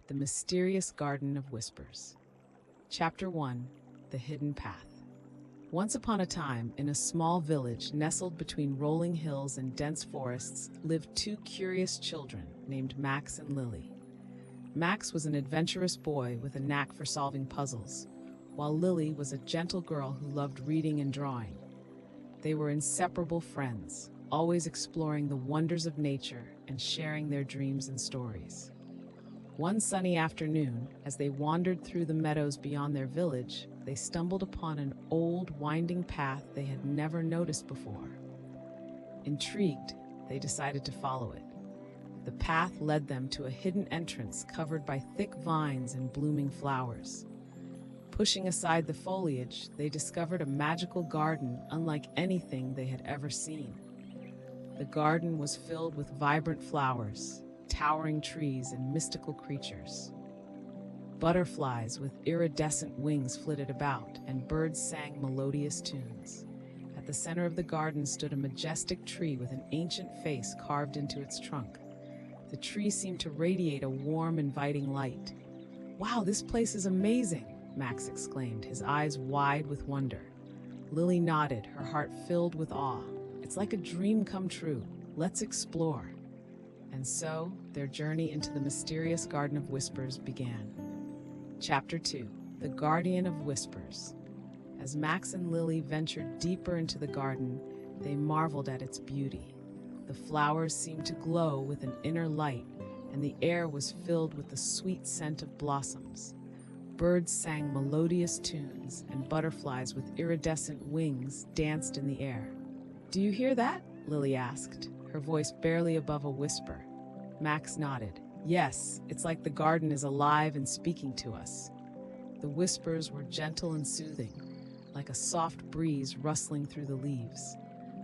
The Mysterious Garden of Whispers. Chapter 1: The Hidden Path. Once upon a time, in a small village nestled between rolling hills and dense forests, lived two curious children named Max and Lily. Max was an adventurous boy with a knack for solving puzzles, while Lily was a gentle girl who loved reading and drawing. They were inseparable friends, always exploring the wonders of nature and sharing their dreams and stories. One sunny afternoon, as they wandered through the meadows beyond their village, they stumbled upon an old, winding path they had never noticed before. Intrigued, they decided to follow it. The path led them to a hidden entrance covered by thick vines and blooming flowers. Pushing aside the foliage, they discovered a magical garden unlike anything they had ever seen. The garden was filled with vibrant flowers, towering trees, and mystical creatures. Butterflies with iridescent wings flitted about, and birds sang melodious tunes. At the center of the garden stood a majestic tree with an ancient face carved into its trunk. The tree seemed to radiate a warm, inviting light. "Wow, this place is amazing!" Max exclaimed, his eyes wide with wonder. Lily nodded, her heart filled with awe. "It's like a dream come true. Let's explore." And so, their journey into the mysterious Garden of Whispers began. Chapter 2: The Guardian of Whispers. As Max and Lily ventured deeper into the garden, they marveled at its beauty. The flowers seemed to glow with an inner light, and the air was filled with the sweet scent of blossoms. Birds sang melodious tunes, and butterflies with iridescent wings danced in the air. "Do you hear that?" Lily asked, her voice barely above a whisper. Max nodded. "Yes, it's like the garden is alive and speaking to us." The whispers were gentle and soothing, like a soft breeze rustling through the leaves.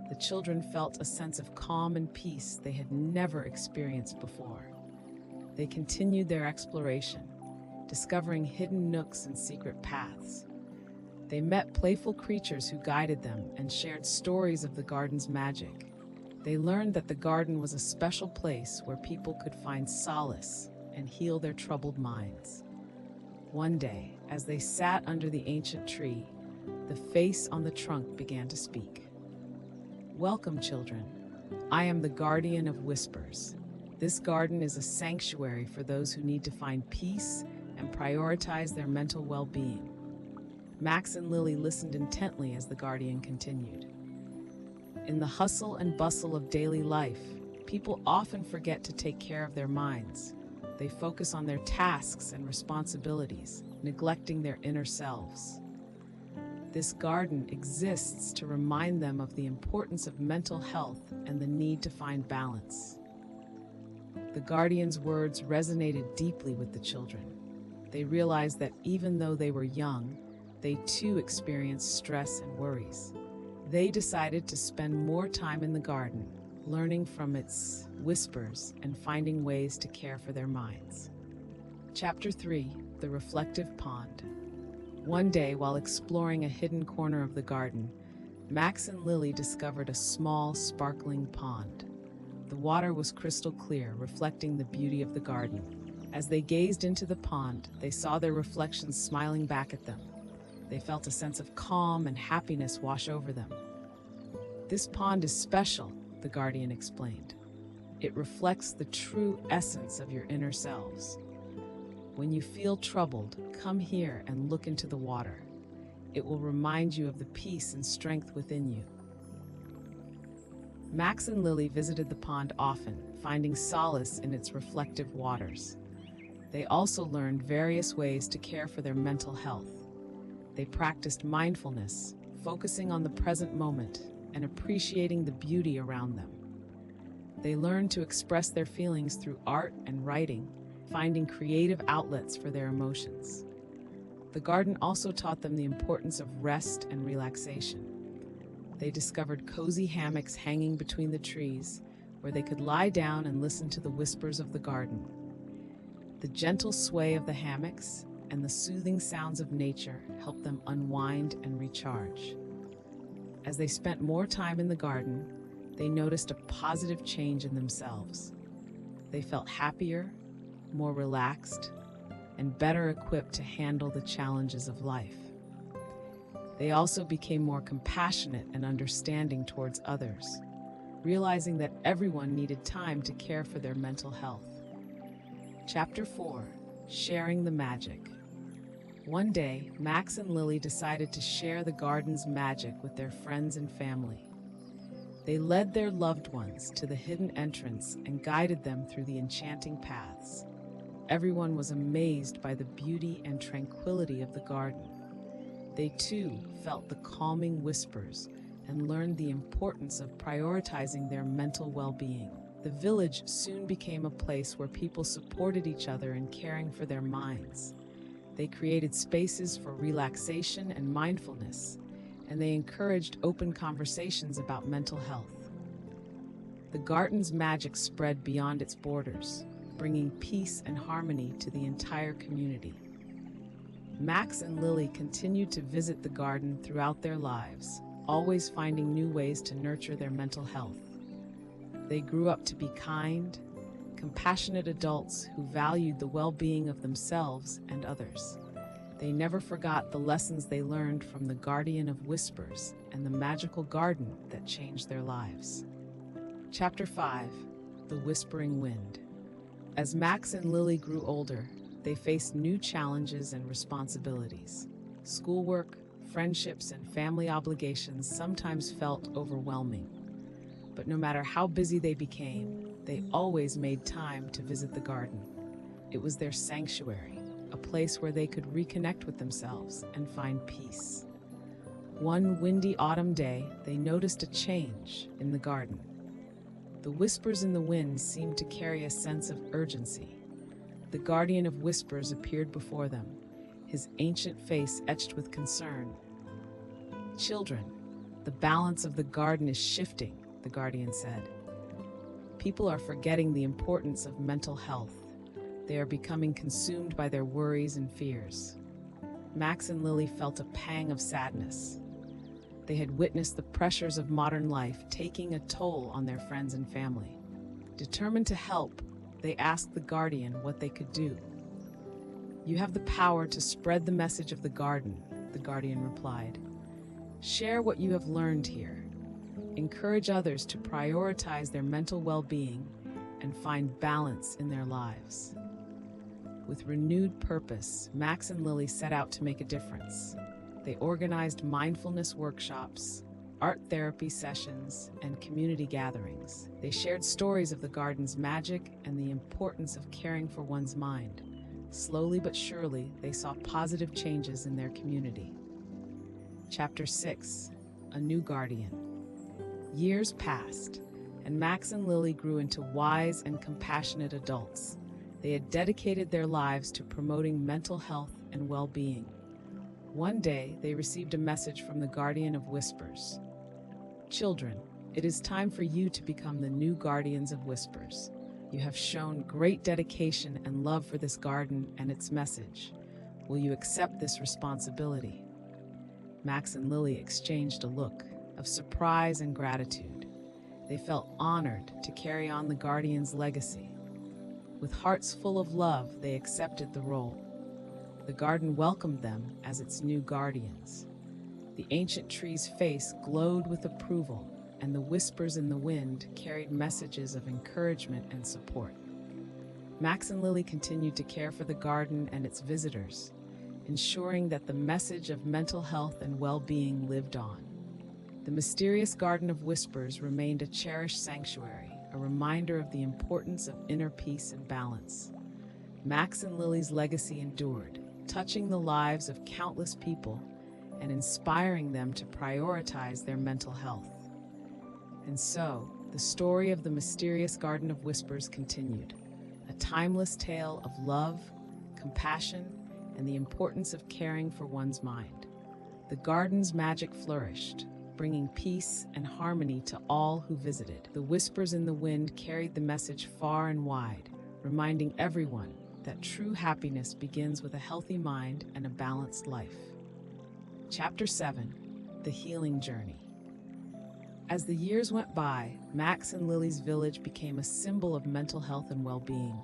The children felt a sense of calm and peace they had never experienced before. They continued their exploration, discovering hidden nooks and secret paths. They met playful creatures who guided them and shared stories of the garden's magic. They learned that the garden was a special place where people could find solace and heal their troubled minds. One day, as they sat under the ancient tree, the face on the trunk began to speak. "Welcome, children. I am the Guardian of Whispers. This garden is a sanctuary for those who need to find peace and prioritize their mental well-being." Max and Lily listened intently as the Guardian continued. "In the hustle and bustle of daily life, people often forget to take care of their minds. They focus on their tasks and responsibilities, neglecting their inner selves. This garden exists to remind them of the importance of mental health and the need to find balance." The Guardian's words resonated deeply with the children. They realized that even though they were young, they too experienced stress and worries. They decided to spend more time in the garden, learning from its whispers and finding ways to care for their minds. Chapter 3: The Reflective Pond. One day, while exploring a hidden corner of the garden, Max and Lily discovered a small, sparkling pond. The water was crystal clear, reflecting the beauty of the garden. As they gazed into the pond, they saw their reflections smiling back at them. They felt a sense of calm and happiness wash over them. "This pond is special," the Guardian explained. "It reflects the true essence of your inner selves. When you feel troubled, come here and look into the water. It will remind you of the peace and strength within you." Max and Lily visited the pond often, finding solace in its reflective waters. They also learned various ways to care for their mental health. They practiced mindfulness, focusing on the present moment and appreciating the beauty around them. They learned to express their feelings through art and writing, finding creative outlets for their emotions. The garden also taught them the importance of rest and relaxation. They discovered cozy hammocks hanging between the trees, where they could lie down and listen to the whispers of the garden. The gentle sway of the hammocks and the soothing sounds of nature helped them unwind and recharge. As they spent more time in the garden, they noticed a positive change in themselves. They felt happier, more relaxed, and better equipped to handle the challenges of life. They also became more compassionate and understanding towards others, realizing that everyone needed time to care for their mental health. Chapter 4: Sharing the Magic. One day, Max and Lily decided to share the garden's magic with their friends and family. They led their loved ones to the hidden entrance and guided them through the enchanting paths. Everyone was amazed by the beauty and tranquility of the garden. They too felt the calming whispers and learned the importance of prioritizing their mental well-being. The village soon became a place where people supported each other in caring for their minds. They created spaces for relaxation and mindfulness, and they encouraged open conversations about mental health. The garden's magic spread beyond its borders, bringing peace and harmony to the entire community. Max and Lily continued to visit the garden throughout their lives, always finding new ways to nurture their mental health. They grew up to be kind, compassionate adults who valued the well-being of themselves and others. They never forgot the lessons they learned from the Guardian of Whispers and the magical garden that changed their lives. Chapter 5: The Whispering Wind. As Max and Lily grew older, they faced new challenges and responsibilities. Schoolwork, friendships, and family obligations sometimes felt overwhelming. But no matter how busy they became, they always made time to visit the garden. It was their sanctuary, a place where they could reconnect with themselves and find peace. One windy autumn day, they noticed a change in the garden. The whispers in the wind seemed to carry a sense of urgency. The Guardian of Whispers appeared before them, his ancient face etched with concern. "Children, the balance of the garden is shifting," the Guardian said. "People are forgetting the importance of mental health. They are becoming consumed by their worries and fears." Max and Lily felt a pang of sadness. They had witnessed the pressures of modern life taking a toll on their friends and family. Determined to help, they asked the Guardian what they could do. "You have the power to spread the message of the garden," the Guardian replied. "Share what you have learned here. Encourage others to prioritize their mental well-being and find balance in their lives." With renewed purpose, Max and Lily set out to make a difference. They organized mindfulness workshops, art therapy sessions, and community gatherings. They shared stories of the garden's magic and the importance of caring for one's mind. Slowly but surely, they saw positive changes in their community. Chapter 6: A New Guardian. Years passed, and Max and Lily grew into wise and compassionate adults. They had dedicated their lives to promoting mental health and well-being. One day, they received a message from the Guardian of Whispers. "Children, it is time for you to become the new Guardians of Whispers. You have shown great dedication and love for this garden and its message. Will you accept this responsibility?" Max and Lily exchanged a look of surprise and gratitude. They felt honored to carry on the Guardian's legacy. With hearts full of love, they accepted the role. The garden welcomed them as its new guardians. The ancient tree's face glowed with approval, and the whispers in the wind carried messages of encouragement and support. Max and Lily continued to care for the garden and its visitors, ensuring that the message of mental health and well-being lived on. The mysterious Garden of Whispers remained a cherished sanctuary, a reminder of the importance of inner peace and balance. Max and Lily's legacy endured, touching the lives of countless people and inspiring them to prioritize their mental health. And so, the story of the mysterious Garden of Whispers continued, a timeless tale of love, compassion, and the importance of caring for one's mind. The garden's magic flourished, bringing peace and harmony to all who visited. The whispers in the wind carried the message far and wide, reminding everyone that true happiness begins with a healthy mind and a balanced life. Chapter 7: The Healing Journey. As the years went by, Max and Lily's village became a symbol of mental health and well-being.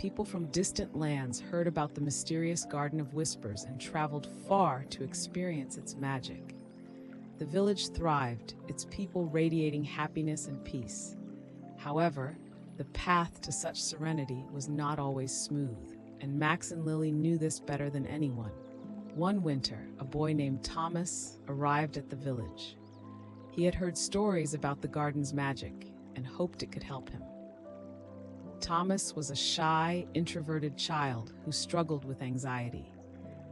people from distant lands heard about the mysterious Garden of Whispers and traveled far to experience its magic. The village thrived, its people radiating happiness and peace. However, the path to such serenity was not always smooth, and Max and Lily knew this better than anyone. One winter, a boy named Thomas arrived at the village. He had heard stories about the garden's magic and hoped it could help him. Thomas was a shy, introverted child who struggled with anxiety.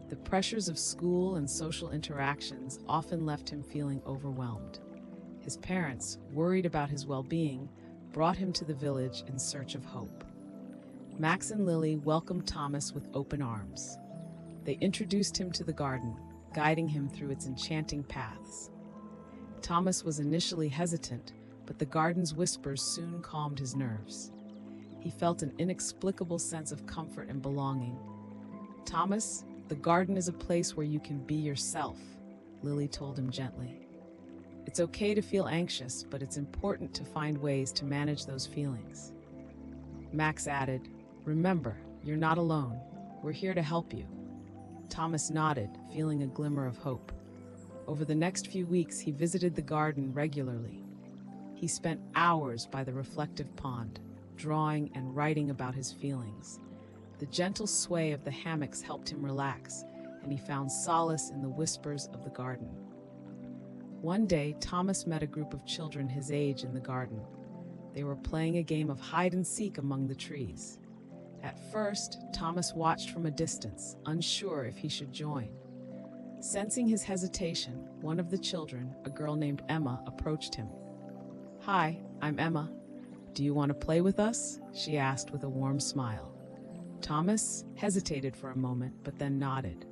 The pressures of school and social interactions often left him feeling overwhelmed. His parents, worried about his well-being, brought him to the village in search of hope. Max and Lily welcomed Thomas with open arms. They introduced him to the garden, guiding him through its enchanting paths. Thomas was initially hesitant, but the garden's whispers soon calmed his nerves. He felt an inexplicable sense of comfort and belonging. "Thomas, the garden is a place where you can be yourself," Lily told him gently. "It's okay to feel anxious, but it's important to find ways to manage those feelings." Max added, "Remember, you're not alone. We're here to help you." Thomas nodded, feeling a glimmer of hope. Over the next few weeks, he visited the garden regularly. He spent hours by the reflective pond, drawing and writing about his feelings. The gentle sway of the hammocks helped him relax, and he found solace in the whispers of the garden. One day, Thomas met a group of children his age in the garden. They were playing a game of hide-and-seek among the trees. At first, Thomas watched from a distance, unsure if he should join. Sensing his hesitation, one of the children, a girl named Emma, approached him. "Hi, I'm Emma. Do you want to play with us?" she asked with a warm smile. Thomas hesitated for a moment, but then nodded.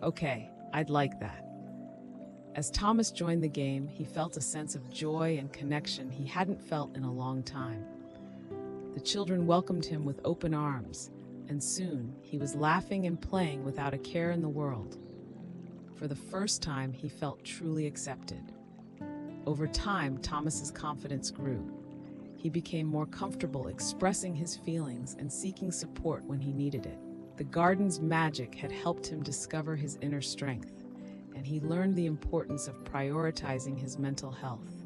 "Okay, I'd like that." As Thomas joined the game, he felt a sense of joy and connection he hadn't felt in a long time. The children welcomed him with open arms, and soon he was laughing and playing without a care in the world. For the first time, he felt truly accepted. Over time, Thomas's confidence grew. He became more comfortable expressing his feelings and seeking support when he needed it. The garden's magic had helped him discover his inner strength, and he learned the importance of prioritizing his mental health.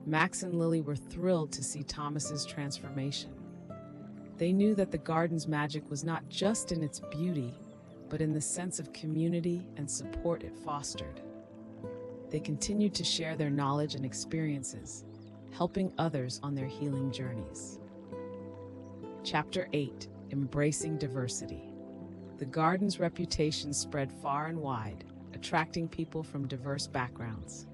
Max and Lily were thrilled to see Thomas's transformation. They knew that the garden's magic was not just in its beauty, but in the sense of community and support it fostered. They continued to share their knowledge and experiences, helping others on their healing journeys. Chapter 8: Embracing Diversity. The garden's reputation spread far and wide, attracting people from diverse backgrounds.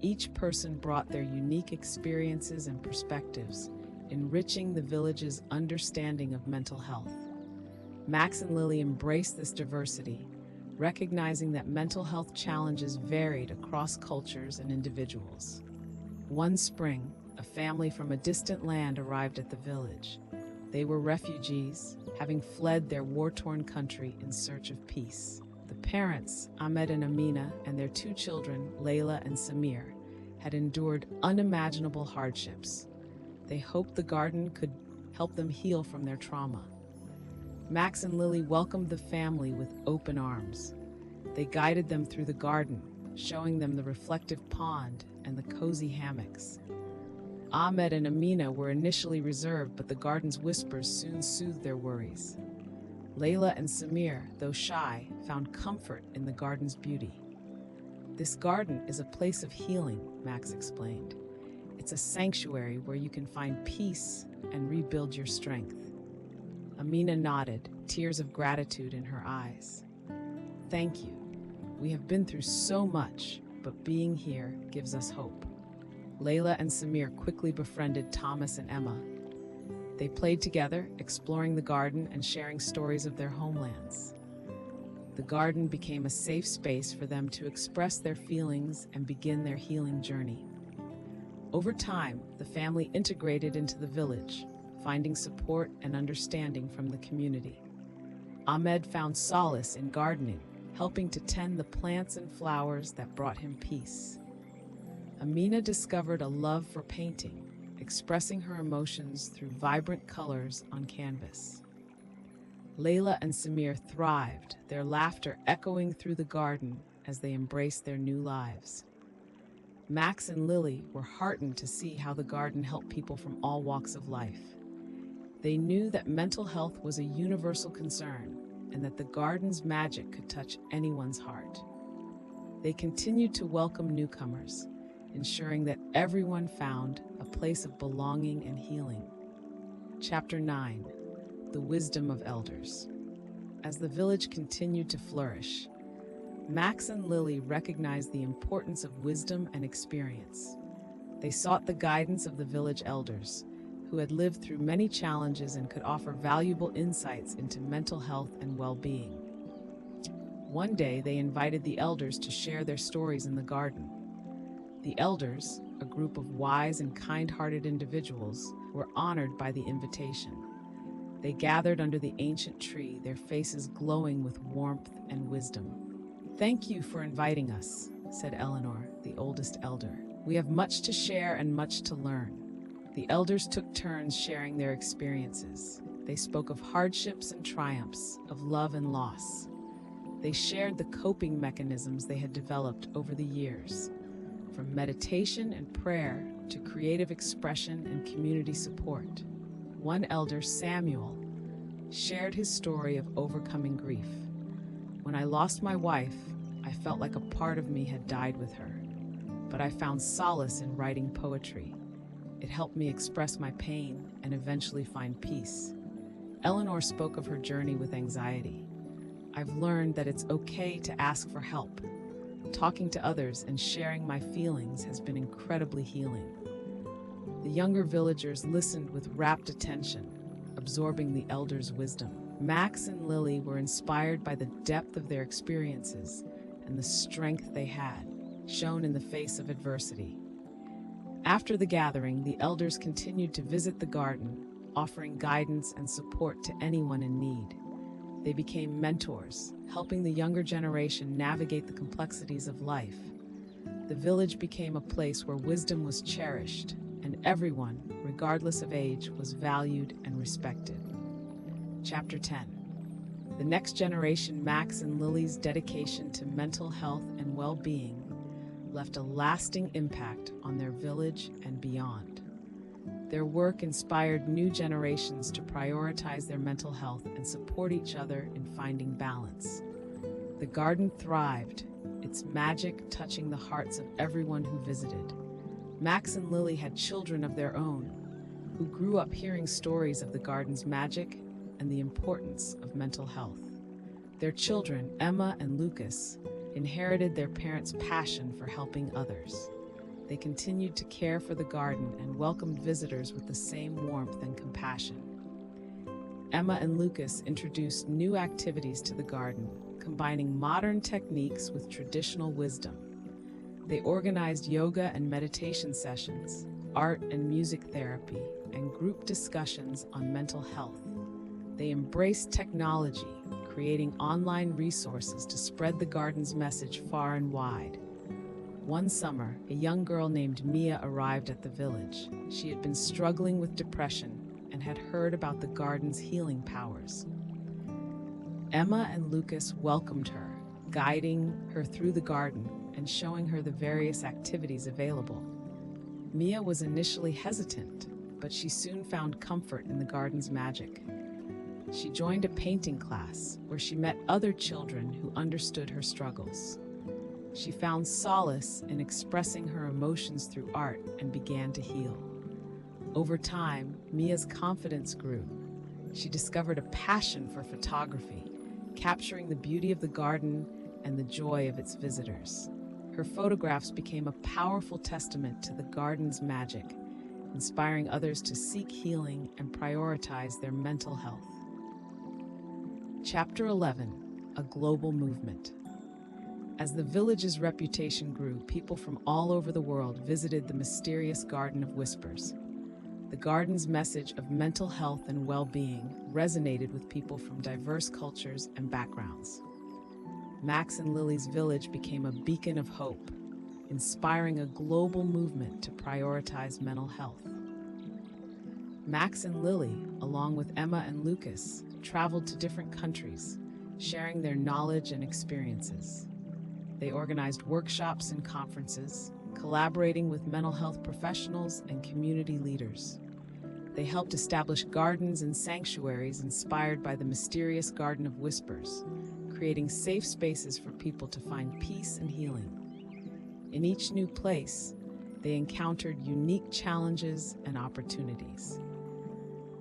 Each person brought their unique experiences and perspectives, enriching the village's understanding of mental health. Max and Lily embraced this diversity, recognizing that mental health challenges varied across cultures and individuals. One spring, a family from a distant land arrived at the village. They were refugees, having fled their war-torn country in search of peace. The parents, Ahmed and Amina, and their two children, Layla and Samir, had endured unimaginable hardships. They hoped the garden could help them heal from their trauma. Max and Lily welcomed the family with open arms. They guided them through the garden, showing them the reflective pond and the cozy hammocks. Ahmed and Amina were initially reserved, but the garden's whispers soon soothed their worries. Layla and Samir, though shy, found comfort in the garden's beauty. "This garden is a place of healing," Max explained. "It's a sanctuary where you can find peace and rebuild your strength." Amina nodded, tears of gratitude in her eyes. "Thank you. We have been through so much, but being here gives us hope." Layla and Samir quickly befriended Thomas and Emma. They played together, exploring the garden and sharing stories of their homelands. The garden became a safe space for them to express their feelings and begin their healing journey. Over time, the family integrated into the village, finding support and understanding from the community. Ahmed found solace in gardening, helping to tend the plants and flowers that brought him peace. Amina discovered a love for painting, expressing her emotions through vibrant colors on canvas. Layla and Samir thrived, their laughter echoing through the garden as they embraced their new lives. Max and Lily were heartened to see how the garden helped people from all walks of life. They knew that mental health was a universal concern and that the garden's magic could touch anyone's heart. They continued to welcome newcomers, ensuring that everyone found a place of belonging and healing. Chapter 9: The Wisdom of Elders. As the village continued to flourish, Max and Lily recognized the importance of wisdom and experience. They sought the guidance of the village elders, who had lived through many challenges and could offer valuable insights into mental health and well-being. One day, they invited the elders to share their stories in the garden. The elders, a group of wise and kind-hearted individuals, were honored by the invitation. They gathered under the ancient tree, their faces glowing with warmth and wisdom. "Thank you for inviting us," said Eleanor, the oldest elder. "We have much to share and much to learn." The elders took turns sharing their experiences. They spoke of hardships and triumphs, of love and loss. They shared the coping mechanisms they had developed over the years, from meditation and prayer to creative expression and community support. One elder, Samuel, shared his story of overcoming grief. "When I lost my wife, I felt like a part of me had died with her, but I found solace in writing poetry. It helped me express my pain and eventually find peace." Eleanor spoke of her journey with anxiety. "I've learned that it's okay to ask for help. Talking to others and sharing my feelings has been incredibly healing." The younger villagers listened with rapt attention, absorbing the elders' wisdom. Max and Lily were inspired by the depth of their experiences and the strength they had, shown in the face of adversity. After the gathering, the elders continued to visit the garden, offering guidance and support to anyone in need. They became mentors, helping the younger generation navigate the complexities of life. The village became a place where wisdom was cherished, and everyone, regardless of age, was valued and respected. Chapter 10: The Next Generation. Max and Lily's dedication to mental health and well-being left a lasting impact on their village and beyond. Their work inspired new generations to prioritize their mental health and support each other in finding balance. The garden thrived, its magic touching the hearts of everyone who visited. Max and Lily had children of their own, who grew up hearing stories of the garden's magic and the importance of mental health. Their children, Emma and Lucas, inherited their parents' passion for helping others. They continued to care for the garden and welcomed visitors with the same warmth and compassion. Emma and Lucas introduced new activities to the garden, combining modern techniques with traditional wisdom. They organized yoga and meditation sessions, art and music therapy, and group discussions on mental health. They embraced technology, creating online resources to spread the garden's message far and wide. One summer, a young girl named Mia arrived at the village. She had been struggling with depression and had heard about the garden's healing powers. Emma and Lucas welcomed her, guiding her through the garden and showing her the various activities available. Mia was initially hesitant, but she soon found comfort in the garden's magic. She joined a painting class where she met other children who understood her struggles. She found solace in expressing her emotions through art and began to heal. Over time, Mia's confidence grew. She discovered a passion for photography, capturing the beauty of the garden and the joy of its visitors. Her photographs became a powerful testament to the garden's magic, inspiring others to seek healing and prioritize their mental health. Chapter 11: A Global Movement. As the village's reputation grew, people from all over the world visited the mysterious Garden of Whispers. The garden's message of mental health and well-being resonated with people from diverse cultures and backgrounds. Max and Lily's village became a beacon of hope, inspiring a global movement to prioritize mental health. Max and Lily, along with Emma and Lucas, traveled to different countries, sharing their knowledge and experiences. They organized workshops and conferences, collaborating with mental health professionals and community leaders. They helped establish gardens and sanctuaries inspired by the mysterious Garden of Whispers, creating safe spaces for people to find peace and healing. In each new place, they encountered unique challenges and opportunities.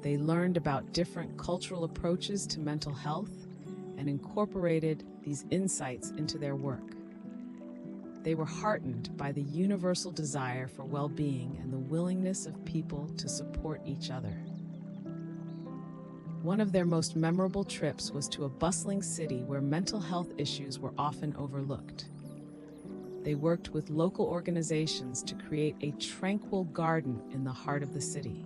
They learned about different cultural approaches to mental health and incorporated these insights into their work. They were heartened by the universal desire for well-being and the willingness of people to support each other. One of their most memorable trips was to a bustling city where mental health issues were often overlooked. They worked with local organizations to create a tranquil garden in the heart of the city.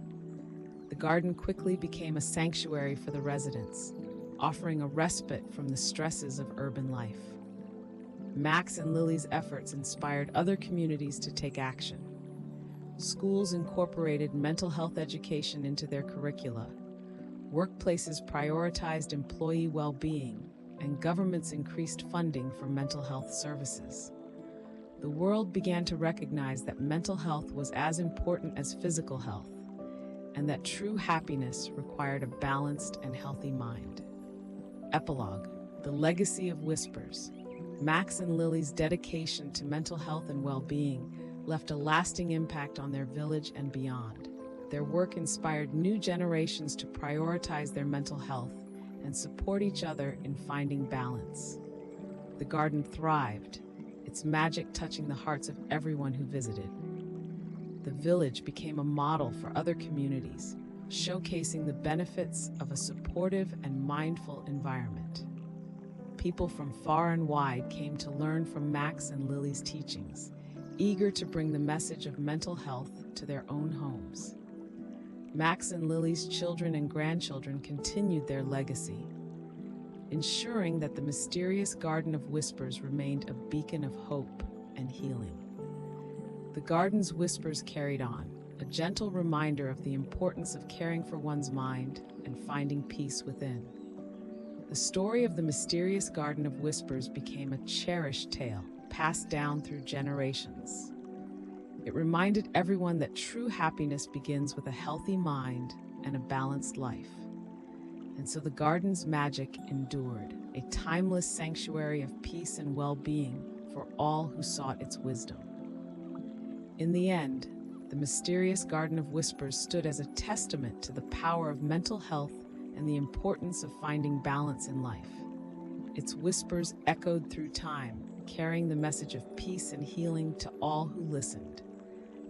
The garden quickly became a sanctuary for the residents, offering a respite from the stresses of urban life. Max and Lily's efforts inspired other communities to take action. Schools incorporated mental health education into their curricula, workplaces prioritized employee well-being, and governments increased funding for mental health services. The world began to recognize that mental health was as important as physical health, and that true happiness required a balanced and healthy mind. Epilogue: The Legacy of Whispers. Max and Lily's dedication to mental health and well-being left a lasting impact on their village and beyond. Their work inspired new generations to prioritize their mental health and support each other in finding balance. The garden thrived, its magic touching the hearts of everyone who visited. The village became a model for other communities, showcasing the benefits of a supportive and mindful environment. People from far and wide came to learn from Max and Lily's teachings, eager to bring the message of mental health to their own homes. Max and Lily's children and grandchildren continued their legacy, ensuring that the mysterious Garden of Whispers remained a beacon of hope and healing. The garden's whispers carried on, a gentle reminder of the importance of caring for one's mind and finding peace within. The story of the mysterious Garden of Whispers became a cherished tale, passed down through generations. It reminded everyone that true happiness begins with a healthy mind and a balanced life. And so the garden's magic endured, a timeless sanctuary of peace and well-being for all who sought its wisdom. In the end, the mysterious Garden of Whispers stood as a testament to the power of mental health and the importance of finding balance in life. Its whispers echoed through time, carrying the message of peace and healing to all who listened.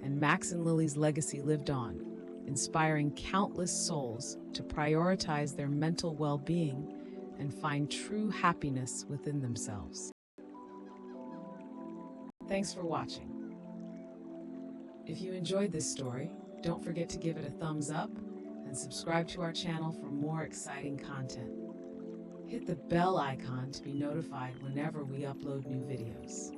And Max and Lily's legacy lived on, inspiring countless souls to prioritize their mental well-being and find true happiness within themselves. Thanks for watching. If you enjoyed this story, don't forget to give it a thumbs up and subscribe to our channel for more exciting content. Hit the bell icon to be notified whenever we upload new videos.